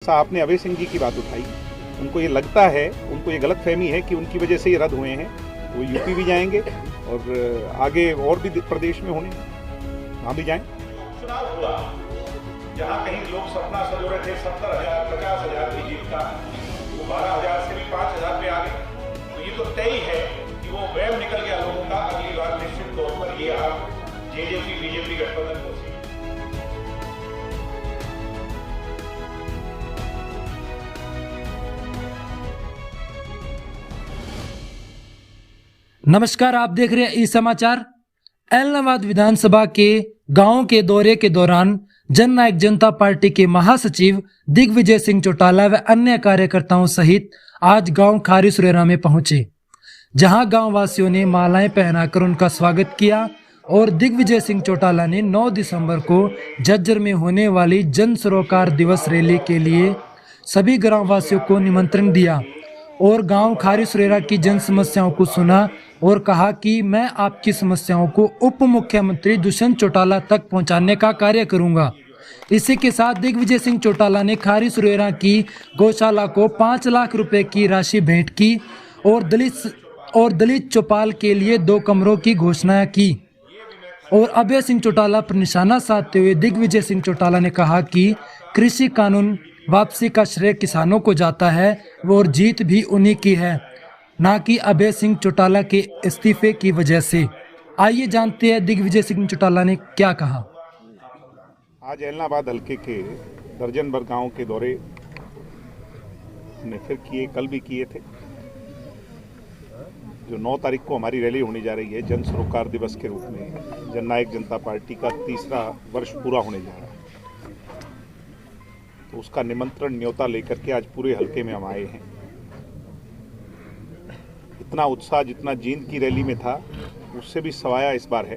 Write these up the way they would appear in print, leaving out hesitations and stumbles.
जैसा आपने अभय सिंह जी की बात उठाई, उनको ये लगता है, उनको ये गलतफहमी है कि उनकी वजह से ये रद्द हुए हैं, वो यूपी भी जाएंगे और आगे और भी प्रदेश में होने, वहाँ भी जाएं। चुनाव हुआ, जहाँ कहीं लोग सपना सजो रहे थे 70,000 50,000 की जीत का, वो 12,000 से भी 5,000 पे आ गए। तो ये तो तय है कि वो वहम निकल गया लोगों का। अगली बार निश्चित तौर पर ये आप जेजेपी बीजेपी गठबंधन को नमस्कार, आप देख रहे हैं ई समाचार। एलनाबाद विधानसभा के गांव के दौरे के दौरान जननायक जनता पार्टी के महासचिव दिग्विजय सिंह चौटाला व अन्य कार्यकर्ताओं सहित आज गांव खारी सुरेरा में पहुंचे, जहां गांव वासियों ने मालाएं पहनाकर उनका स्वागत किया और दिग्विजय सिंह चौटाला ने 9 दिसंबर को झज्जर में होने वाली जन सरोकार दिवस रैली के लिए सभी ग्राम वासियों को निमंत्रण दिया और गांव खारी सुरेरा की जन समस्याओं को सुना और कहा कि मैं आपकी समस्याओं को उप मुख्यमंत्री दुष्यंत चौटाला तक पहुंचाने का कार्य करूंगा। इसी के साथ दिग्विजय सिंह चौटाला ने खारी सुरेरा की गौशाला को 5 लाख रुपए की राशि भेंट की और दलित चौपाल के लिए 2 कमरों की घोषणा की। और अभय सिंह चौटाला पर निशाना साधते हुए दिग्विजय सिंह चौटाला ने कहा कि कृषि कानून वापसी का श्रेय किसानों को जाता है और जीत भी उन्हीं की है, ना कि अभय सिंह चौटाला के इस्तीफे की वजह से। आइए जानते हैं दिग्विजय सिंह चौटाला ने क्या कहा। आज एलनाबाद हल्के के दर्जन भर गाँव के दौरे ने फिर किए, कल भी किए थे। जो 9 तारीख को हमारी रैली होने जा रही है जन सरोकार दिवस के रूप में, जननायक जनता पार्टी का 3रा वर्ष पूरा होने जा रहा है, तो उसका निमंत्रण न्योता लेकर के आज पूरे हल्के में हम आए हैं। इतना उत्साह जितना जींद की रैली में था उससे भी सवाया इस बार है।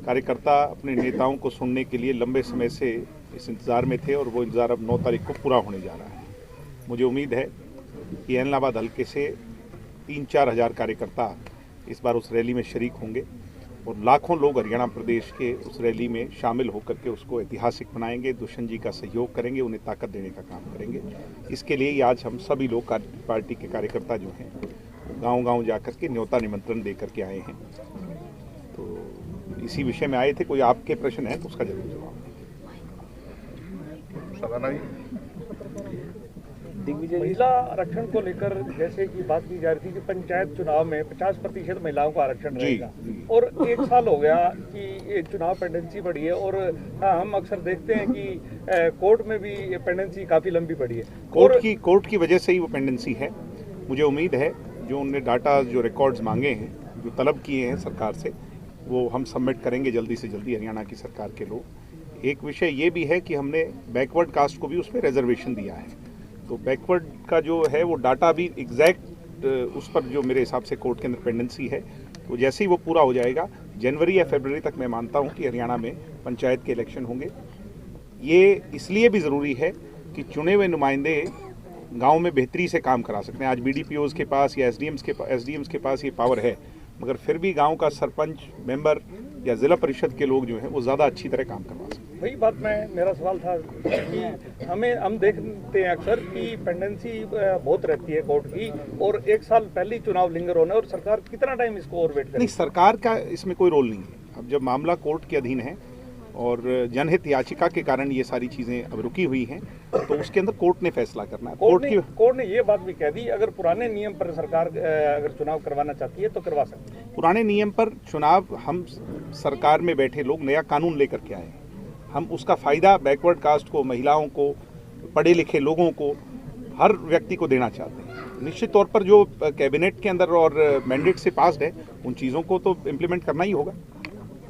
कार्यकर्ता अपने नेताओं को सुनने के लिए लंबे समय से इस इंतज़ार में थे और वो इंतज़ार अब 9 तारीख को पूरा होने जा रहा है। मुझे उम्मीद है कि एलनाबाद हल्के से 3-4 हज़ार कार्यकर्ता इस बार उस रैली में शरीक होंगे और लाखों लोग हरियाणा प्रदेश के उस रैली में शामिल होकर के उसको ऐतिहासिक बनाएंगे, दुष्यंत जी का सहयोग करेंगे, उन्हें ताकत देने का काम करेंगे। इसके लिए आज हम सभी लोग पार्टी के कार्यकर्ता जो हैं गांव-गांव जाकर के न्योता निमंत्रण दे करके आए हैं। तो इसी विषय में आए थे। कोई आपके प्रश्न है तो उसका जरूर जवाब दिग्विजय, महिला आरक्षण को लेकर जैसे कि बात की जा रही थी कि पंचायत चुनाव में 50% महिलाओं को आरक्षण रहेगा और 1 साल हो गया कि ये चुनाव पेंडेंसी बढ़ी है और हम अक्सर देखते हैं कि कोर्ट में भी ये पेंडेंसी काफ़ी लंबी पड़ी है। कोर्ट की वजह से ही वो पेंडेंसी है। मुझे उम्मीद है जो उनने डाटा, जो रिकॉर्ड्स मांगे हैं, जो तलब किए हैं सरकार से, वो हम सबमिट करेंगे जल्दी से जल्दी, हरियाणा की सरकार के लोग। एक विषय ये भी है कि हमने बैकवर्ड कास्ट को भी उसमें रिजर्वेशन दिया है, तो बैकवर्ड का जो है वो डाटा भी एग्जैक्ट उस पर जो मेरे हिसाब से कोर्ट के अंदर पेंडेंसी है, तो जैसे ही वो पूरा हो जाएगा जनवरी या फरवरी तक मैं मानता हूँ कि हरियाणा में पंचायत के इलेक्शन होंगे। ये इसलिए भी ज़रूरी है कि चुने हुए नुमाइंदे गांव में बेहतरी से काम करा सकते हैं। आज बीडीपीओज के पास या एसडीएम्स के पास ये पावर है, मगर फिर भी गांव का सरपंच, मेंबर या जिला परिषद के लोग जो हैं वो ज़्यादा अच्छी तरह काम करवा सकते हैं। वही बात मेरा सवाल था कि हम देखते हैं अक्सर कि पेंडेंसी बहुत रहती है कोर्ट की और 1 साल पहले ही चुनाव लिंगर होना, और सरकार कितना टाइम इसको और वेट करेगी? नहीं, सरकार का इसमें कोई रोल नहीं है। अब जब मामला कोर्ट के अधीन है और जनहित याचिका के कारण ये सारी चीज़ें अब रुकी हुई हैं, तो उसके अंदर कोर्ट ने फैसला करना है। कोर्ट ने ये बात भी कह दी, अगर पुराने नियम पर सरकार अगर चुनाव करवाना चाहती है तो करवा सकती है। पुराने नियम पर चुनाव हम सरकार में बैठे लोग नया कानून लेकर के आए हैं। हम उसका फ़ायदा बैकवर्ड कास्ट को, महिलाओं को, पढ़े लिखे लोगों को, हर व्यक्ति को देना चाहते हैं। निश्चित तौर पर जो कैबिनेट के अंदर और मैंडेट से पास्ड है उन चीज़ों को तो इम्प्लीमेंट करना ही होगा।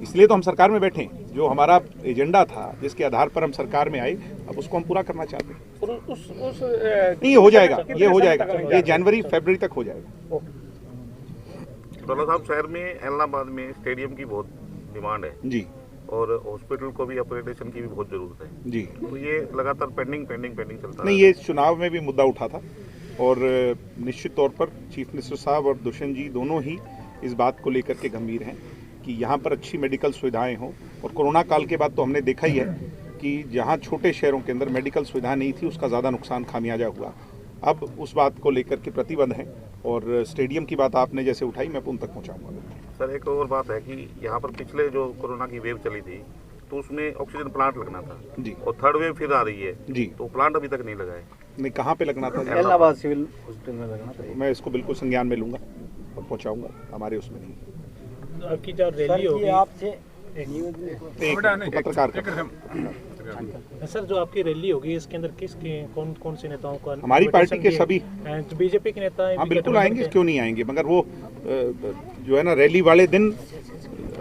इसलिए तो हम सरकार में बैठे हैं। जो हमारा एजेंडा था, जिसके आधार पर हम सरकार में आए, अब उसको हम पूरा करना चाहते हैं। नहीं, ये हो जाएगा, ये जनवरी फरवरी तक हो जाएगा। चौटाला साहब, शहर में एलनाबाद में स्टेडियम की बहुत डिमांड है जी, और हॉस्पिटल को भी अपग्रेडेशन की भी बहुत जरूरत है जी, तो ये लगातार पेंडिंग चलता है। नहीं, ये चुनाव में भी मुद्दा उठा था और निश्चित तौर पर चीफ मिनिस्टर साहब और दुष्यंत जी दोनों ही इस बात को लेकर के गंभीर हैं कि यहाँ पर अच्छी मेडिकल सुविधाएं हों। और कोरोना काल के बाद तो हमने देखा ही है कि जहां छोटे शहरों के अंदर मेडिकल सुविधा नहीं थी उसका ज़्यादा नुकसान खामियाजा हुआ। अब उस बात को लेकर के प्रतिबंध है और स्टेडियम की बात आपने जैसे उठाई मैं उन तक पहुँचाऊँगा। सर एक और बात है कि यहाँ पर पिछले जो कोरोना की वेव चली थी तो उसमें ऑक्सीजन प्लांट लगना था जी, और थर्ड वेव फिर आ रही है जी, तो प्लांट अभी तक नहीं लगा है। नहीं, कहाँ पे लगना था? इलाहाबाद सिविल हॉस्पिटल में लगना था। मैं इसको बिल्कुल संज्ञान में लूँगा और पहुँचाऊँगा, हमारे उसमें नहीं। आपकी जो रैली होगी आपसे पत्रकार सर, जो आपकी रैली होगी इसके अंदर कौन कौन से नेताओं का? हमारी पार्टी के सभी बीजेपी के नेता हाँ बिल्कुल आएंगे, क्यों नहीं आएंगे, मगर वो जो है ना रैली वाले दिन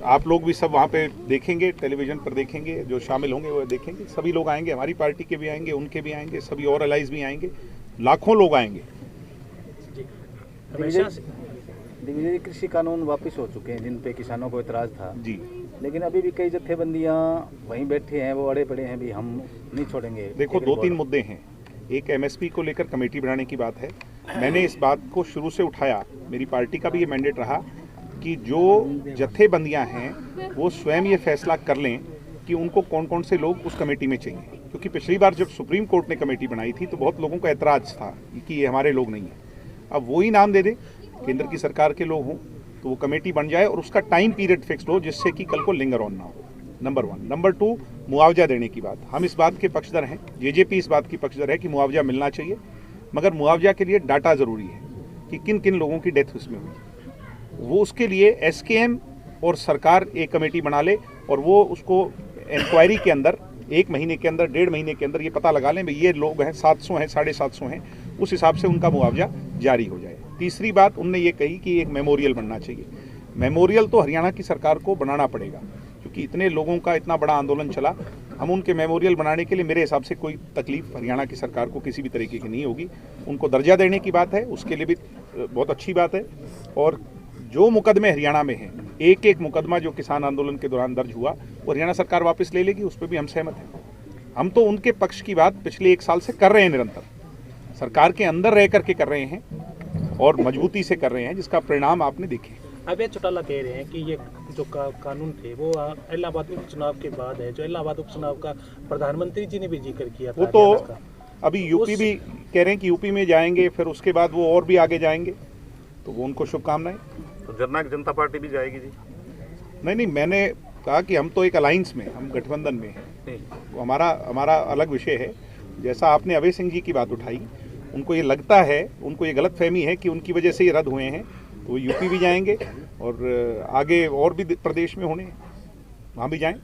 आप लोग भी सब वहाँ पे देखेंगे, टेलीविजन पर देखेंगे, जो शामिल होंगे वो देखेंगे, सभी लोग आएंगे, हमारी पार्टी के भी आएंगे, उनके भी आएंगे, सभी और अलाइज भी आएंगे, लाखों लोग आएंगे। दिग्विजय कृषि कानून वापस हो चुके हैं जिन पे किसानों को इतराज था जी, लेकिन अभी भी कई जत्थेबंदियां वहीं बैठे हैं, वो अड़े पड़े हैं भी हम नहीं छोड़ेंगे। देखो 2-3 मुद्दे हैं। एक एमएसपी को लेकर कमेटी बनाने की बात है। मैंने इस बात को शुरू से उठाया, मेरी पार्टी का भी ये मैंडेट रहा कि जो जत्थेबंदियां हैं वो स्वयं ये फैसला कर लें कि उनको कौन कौन से लोग उस कमेटी में चाहिए, क्योंकि पिछली बार जब सुप्रीम कोर्ट ने कमेटी बनाई थी तो बहुत लोगों का ऐतराज था कि ये हमारे लोग नहीं हैं। अब वही नाम दे दे, केंद्र की सरकार के लोग हों तो वो कमेटी बन जाए और उसका टाइम पीरियड फिक्स हो जिससे कि कल को लिंगर ऑन ना हो, नंबर 1। नंबर 2, मुआवजा देने की बात, हम इस बात के पक्षधर हैं, जेजेपी इस बात की पक्षधर है कि मुआवजा मिलना चाहिए, मगर मुआवजा के लिए डाटा ज़रूरी है कि किन किन लोगों की डेथ उसमें हुई। वो उसके लिए एसकेएम और सरकार एक कमेटी बना ले और वो उसको इंक्वायरी के अंदर 1 महीने के अंदर, 1.5 महीने के अंदर ये पता लगा लें भाई ये लोग हैं 700 हैं, 750 हैं, उस हिसाब से उनका मुआवजा जारी हो जाए। तीसरी बात उनने ये कही कि एक मेमोरियल बनना चाहिए। मेमोरियल तो हरियाणा की सरकार को बनाना पड़ेगा, क्योंकि इतने लोगों का इतना बड़ा आंदोलन चला, हम उनके मेमोरियल बनाने के लिए मेरे हिसाब से कोई तकलीफ हरियाणा की सरकार को किसी भी तरीके की नहीं होगी। उनको दर्जा देने की बात है, उसके लिए भी बहुत अच्छी बात है। और जो मुकदमे हरियाणा में हैं, एक एक मुकदमा जो किसान आंदोलन के दौरान दर्ज हुआ वो हरियाणा सरकार वापस ले लेगी, उस पर भी हम सहमत हैं। हम तो उनके पक्ष की बात पिछले 1 साल से कर रहे हैं, निरंतर सरकार के अंदर रह करके कर रहे हैं और मजबूती से कर रहे हैं, जिसका परिणाम आपने देखे। अभय चौटाला कह रहे हैं कि ये जो कानून थे वो इलाहाबाद उपचुनाव के बाद है, जो इलाहाबाद उपचुनाव का प्रधानमंत्री जी ने भी जिक्र किया था। वो तो अभी यूपी भी कह रहे हैं कि यूपी में जाएंगे, फिर उसके बाद वो और भी आगे जाएंगे, तो वो उनको शुभकामनाएं। तो जननायक जनता पार्टी भी जाएगी जी? नहीं, मैंने कहा कि हम तो एक अलायंस में, हम गठबंधन में हैं, वो हमारा अलग विषय है। जैसा आपने अभय सिंह जी की बात उठाई, उनको ये लगता है, उनको ये गलतफहमी है कि उनकी वजह से ये रद्द हुए हैं, तो वो यूपी भी जाएंगे और आगे और भी प्रदेश में होने, वहाँ भी जाएं।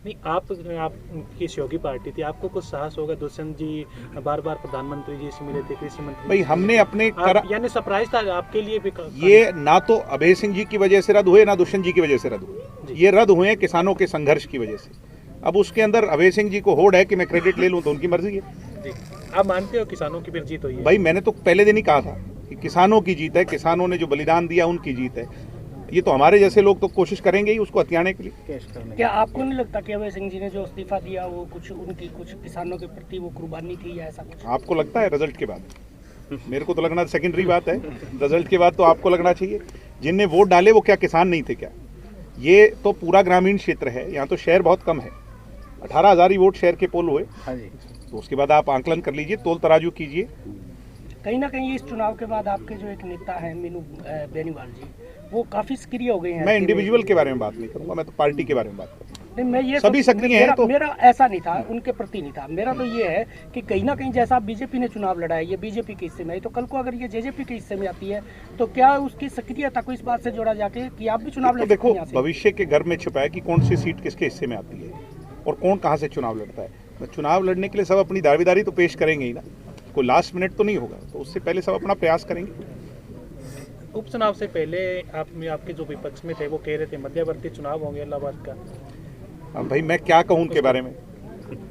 नहीं, आपकी सहयोगी पार्टी थी, आपको कुछ साहस होगा? दुष्यंत जी बार बार प्रधानमंत्री जी से मिले थे, कृषि मंत्री भाई हमने अपने यानी सरप्राइज था आपके लिए भी? ये ना तो अभय सिंह जी की वजह से रद्द हुए, ना दुष्यंत जी की वजह से रद्द हुए, ये रद्द हुए किसानों के संघर्ष की वजह से। अब उसके अंदर अभय सिंह जी को होड़ है कि मैं क्रेडिट ले लूं, तो उनकी मर्जी है जी। आप मानते हो किसानों की फिर जीत हुई है? भाई मैंने तो पहले दिन ही कहा था कि किसानों की जीत है, किसानों ने जो बलिदान दिया उनकी जीत है। ये तो हमारे जैसे लोग तो कोशिश करेंगे ही उसको हथियाने के लिए। क्या आपको नहीं लगता कि अभय सिंह जी ने जो इस्तीफा दिया वो कुछ उनकी कुछ किसानों के प्रति वो कुर्बानी थी या ऐसा कुछ? आपको लगता है रिजल्ट के बाद? मेरे को तो लगना सेकेंडरी बात है, रिजल्ट के बाद तो आपको लगना चाहिए। जिनने वोट डाले वो क्या किसान नहीं थे क्या? ये तो पूरा ग्रामीण क्षेत्र है, यहाँ तो शहर बहुत कम है, 18,000 ही वोट शहर के पोल हुए। तो उसके बाद आप आंकलन कर लीजिए, तोल तराजू कीजिए। कहीं ना कहीं इस चुनाव के बाद आपके जो एक नेता हैं मीनू बेनीवाल जी, वो काफी सक्रिय हो गए हैं। मैं इंडिविजुअल के बारे में बात नहीं करूंगा, मैं तो पार्टी के बारे में बात करूंगा। नहीं, मैं ये सभी सक्रिय हैं तो मेरा ऐसा नहीं था, उनके प्रति नहीं था। मेरा तो ये है कि कहीं ना कहीं जैसा बीजेपी ने चुनाव लड़ा है, ये बीजेपी के हिस्से में आई, तो कल को अगर ये जेजेपी के हिस्से में आती है तो क्या उसकी सक्रियता को इस बात से जोड़ा जाके कि आप भी चुनाव लड़ सकते हैं? देखो, भविष्य के घर में छुपा है कि कौन सी सीट किसके हिस्से में आती है और कौन कहाँ से चुनाव लड़ता है। चुनाव लड़ने के लिए सब अपनी दावेदारी तो पेश करेंगे ही ना, कोई लास्ट मिनट तो नहीं होगा, तो उससे पहले सब अपना प्रयास करेंगे। उपचुनाव से पहले आपके जो विपक्ष में थे वो कह रहे थे मध्यवर्ती चुनाव होंगे इलाहाबाद का। अब भाई मैं क्या कहूँ उनके बारे में,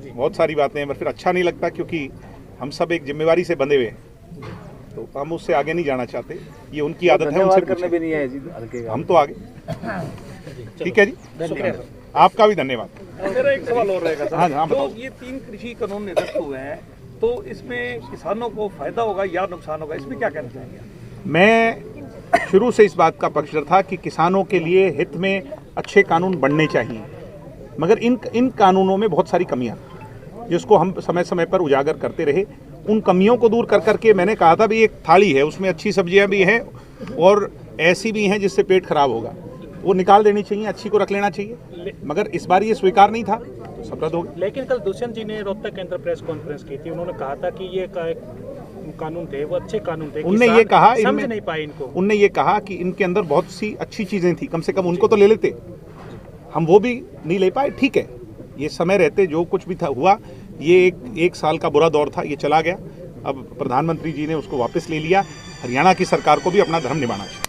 बहुत सारी बातें हैं, पर फिर अच्छा नहीं लगता, क्योंकि हम सब एक जिम्मेवारी से बंधे हुए हैं, तो हम उससे आगे नहीं जाना चाहते। ये उनकी आदत है, उनसे करने भी नहीं है जी, हम तो आगे। ठीक है जी, आपका भी धन्यवाद। मेरा एक सवाल और रहेगा हाँ, सर, तो ये 3 कृषि कानून निरस्त हुए हैं, तो इसमें किसानों को फायदा होगा या नुकसान होगा, इसमें क्या कहना चाहेंगे? मैं शुरू से इस बात का पक्षधर था कि किसानों के लिए हित में अच्छे कानून बनने चाहिए, मगर इन कानूनों में बहुत सारी कमियां। जिसको हम समय समय पर उजागर करते रहे। उन कमियों को दूर कर करके मैंने कहा था भी एक थाली है, उसमें अच्छी सब्जियां भी हैं और ऐसी भी हैं जिससे पेट खराब होगा, वो निकाल देनी चाहिए, अच्छी को रख लेना चाहिए। मगर इस बार ये स्वीकार नहीं था तो सब रद्द हो गया। लेकिन कल दुष्यंत जी ने रोहतक के अंदर प्रेस कॉन्फ्रेंस की थी, उन्होंने कहा था कि ये कानून थे वो अच्छे कानून थे। उनने ये कहा, समझ नहीं पाए इनको। उनने ये कहा कि इनके अंदर बहुत सी अच्छी चीजें थी, कम से कम उनको तो ले लेते, हम वो भी नहीं ले पाए। ठीक है, ये समय रहते जो कुछ भी था हुआ, ये एक साल का बुरा दौर था, ये चला गया। अब प्रधानमंत्री जी ने उसको वापस ले लिया। हरियाणा की सरकार को भी अपना धर्म निभाना चाहिए।